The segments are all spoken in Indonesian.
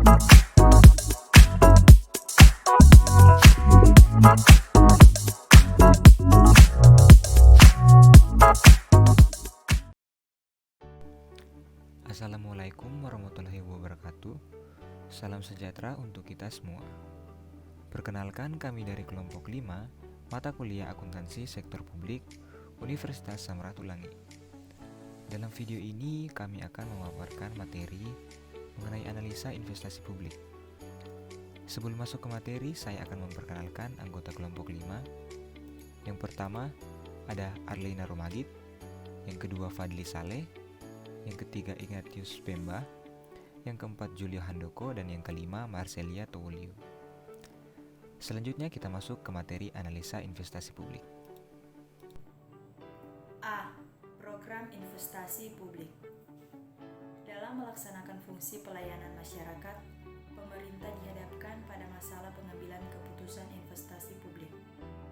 Assalamualaikum warahmatullahi wabarakatuh. Salam sejahtera untuk kita semua. Perkenalkan, kami dari kelompok 5 mata kuliah akuntansi sektor publik Universitas Samratulangi. Dalam video ini kami akan memaparkan materi mengenai analisa investasi publik. Sebelum masuk ke materi, saya akan memperkenalkan anggota kelompok 5. Yang pertama ada Arlina Romadit, yang kedua Fadli Saleh, yang ketiga Ignatius Pemba, yang keempat Julio Handoko, dan yang kelima Marcelia Towulio. Selanjutnya kita masuk ke materi analisa investasi publik. A. Program investasi publik. Dalam melaksanakan fungsi pelayanan masyarakat, pemerintah dihadapkan pada masalah pengambilan keputusan investasi publik.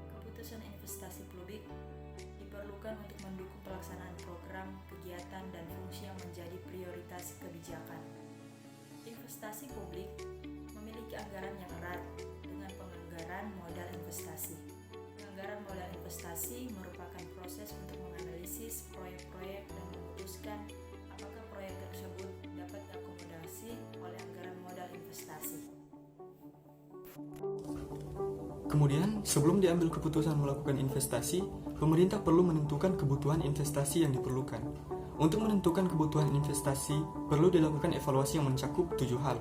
Keputusan investasi publik diperlukan untuk mendukung pelaksanaan program, kegiatan, dan fungsi yang menjadi prioritas kebijakan. Investasi publik memiliki anggaran yang erat dengan penganggaran modal investasi. Penganggaran modal investasi merupakan proses untuk menganalisis proyek-proyek dan memutuskan apakah proyek tersebut dapat diakomodasi oleh anggaran modal investasi. Kemudian, sebelum diambil keputusan melakukan investasi, pemerintah perlu menentukan kebutuhan investasi yang diperlukan. Untuk menentukan kebutuhan investasi, perlu dilakukan evaluasi yang mencakup 7 hal.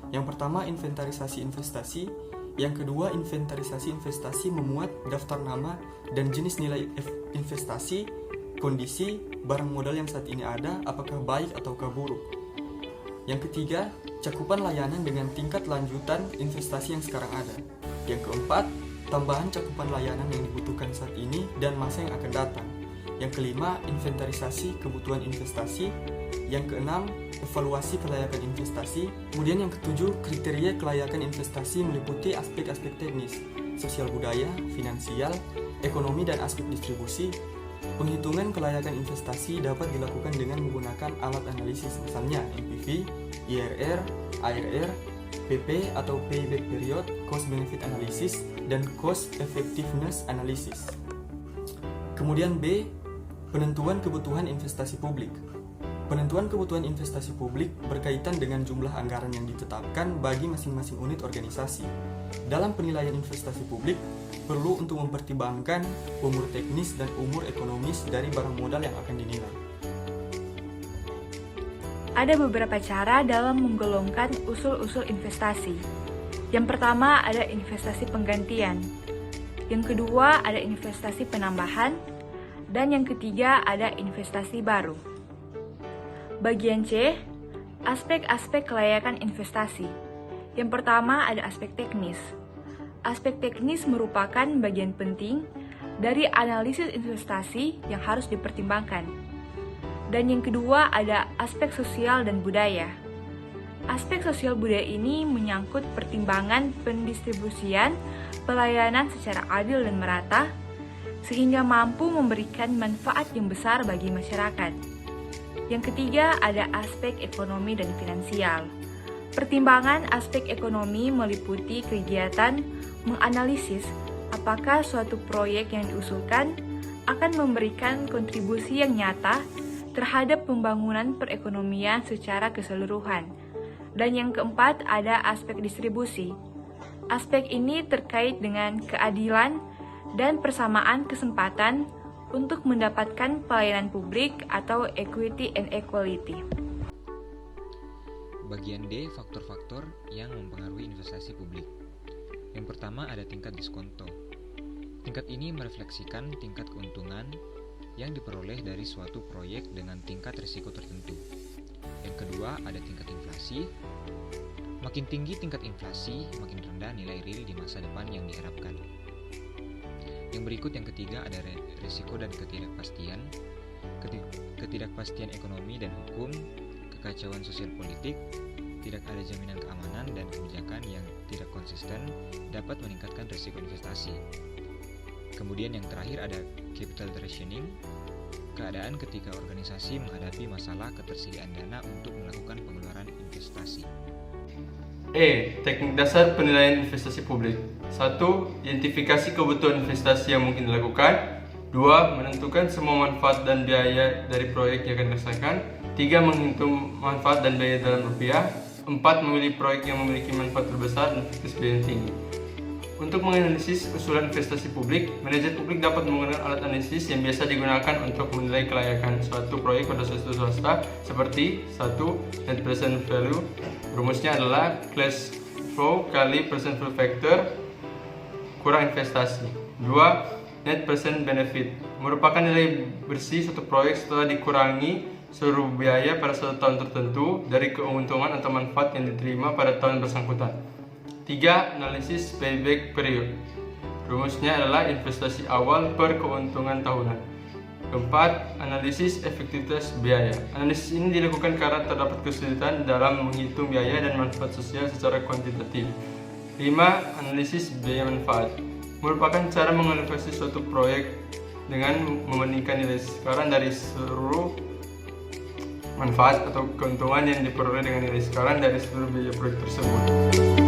Yang pertama, inventarisasi investasi. Yang kedua, inventarisasi investasi memuat daftar nama dan jenis nilai investasi, kondisi, barang modal yang saat ini ada, apakah baik ataukah buruk. Yang ketiga, cakupan layanan dengan tingkat lanjutan investasi yang sekarang ada. Yang keempat, tambahan cakupan layanan yang dibutuhkan saat ini dan masa yang akan datang. Yang kelima, inventarisasi kebutuhan investasi. Yang keenam, evaluasi kelayakan investasi. Kemudian yang ketujuh, kriteria kelayakan investasi meliputi aspek-aspek teknis, sosial budaya, finansial, ekonomi, dan aspek distribusi. Penghitungan kelayakan investasi dapat dilakukan dengan menggunakan alat analisis, misalnya NPV, IRR, ARR, PP atau payback period, cost benefit analysis, dan cost effectiveness analysis. Kemudian B, penentuan kebutuhan investasi publik. Penentuan kebutuhan investasi publik berkaitan dengan jumlah anggaran yang ditetapkan bagi masing-masing unit organisasi. Dalam penilaian investasi publik, perlu untuk mempertimbangkan umur teknis dan umur ekonomis dari barang modal yang akan dinilai. Ada beberapa cara dalam menggolongkan usul-usul investasi. Yang pertama ada investasi penggantian. Yang kedua ada investasi penambahan. Dan yang ketiga ada investasi baru. Bagian C, aspek-aspek kelayakan investasi. Yang pertama ada aspek teknis. Aspek teknis merupakan bagian penting dari analisis investasi yang harus dipertimbangkan. Dan yang kedua ada aspek sosial dan budaya. Aspek sosial budaya ini menyangkut pertimbangan pendistribusian pelayanan secara adil dan merata, sehingga mampu memberikan manfaat yang besar bagi masyarakat. Yang ketiga ada aspek ekonomi dan finansial. Pertimbangan aspek ekonomi meliputi kegiatan menganalisis apakah suatu proyek yang diusulkan akan memberikan kontribusi yang nyata terhadap pembangunan perekonomian secara keseluruhan. Dan yang keempat ada aspek distribusi. Aspek ini terkait dengan keadilan dan persamaan kesempatan untuk mendapatkan pelayanan publik atau equity and equality. Bagian D, faktor-faktor yang mempengaruhi investasi publik. Yang pertama ada tingkat diskonto. Tingkat ini merefleksikan tingkat keuntungan yang diperoleh dari suatu proyek dengan tingkat risiko tertentu. Yang kedua ada tingkat inflasi. Makin tinggi tingkat inflasi, makin rendah nilai real di masa depan yang diharapkan. Yang berikut yang ketiga ada risiko dan ketidakpastian. Ketidakpastian ekonomi dan hukum, kekacauan sosial politik, tidak ada jaminan keamanan, dan kebijakan yang tidak konsisten dapat meningkatkan risiko investasi. Kemudian yang terakhir ada capital rationing, keadaan ketika organisasi menghadapi masalah ketersediaan dana untuk melakukan pengeluaran investasi. Teknik dasar penilaian investasi publik. 1. Identifikasi kebutuhan investasi yang mungkin dilakukan. 2. Menentukan semua manfaat dan biaya dari proyek yang akan dirasakan. 3. Menghitung manfaat dan biaya dalam rupiah. 4. Memilih proyek yang memiliki manfaat terbesar dan efektivitas biaya yang tinggi. Untuk menganalisis usulan investasi publik, manajer publik dapat menggunakan alat analisis yang biasa digunakan untuk menilai kelayakan suatu proyek pada suatu swasta seperti 1. Net present value. Rumusnya adalah cash flow kali present value factor kurang investasi. 2. Net present benefit merupakan nilai bersih suatu proyek setelah dikurangi seluruh biaya pada suatu tahun tertentu dari keuntungan atau manfaat yang diterima pada tahun bersangkutan. 3. Analisis payback period. Rumusnya adalah investasi awal per keuntungan tahunan. 4. Analisis efektivitas biaya. Analisis ini dilakukan karena terdapat kesulitan dalam menghitung biaya dan manfaat sosial secara kuantitatif. 5. Analisis biaya manfaat merupakan cara mengevaluasi suatu proyek dengan membandingkan nilai sekarang dari seluruh manfaat atau keuntungan yang diperoleh dengan nilai sekarang dari seluruh biaya proyek tersebut.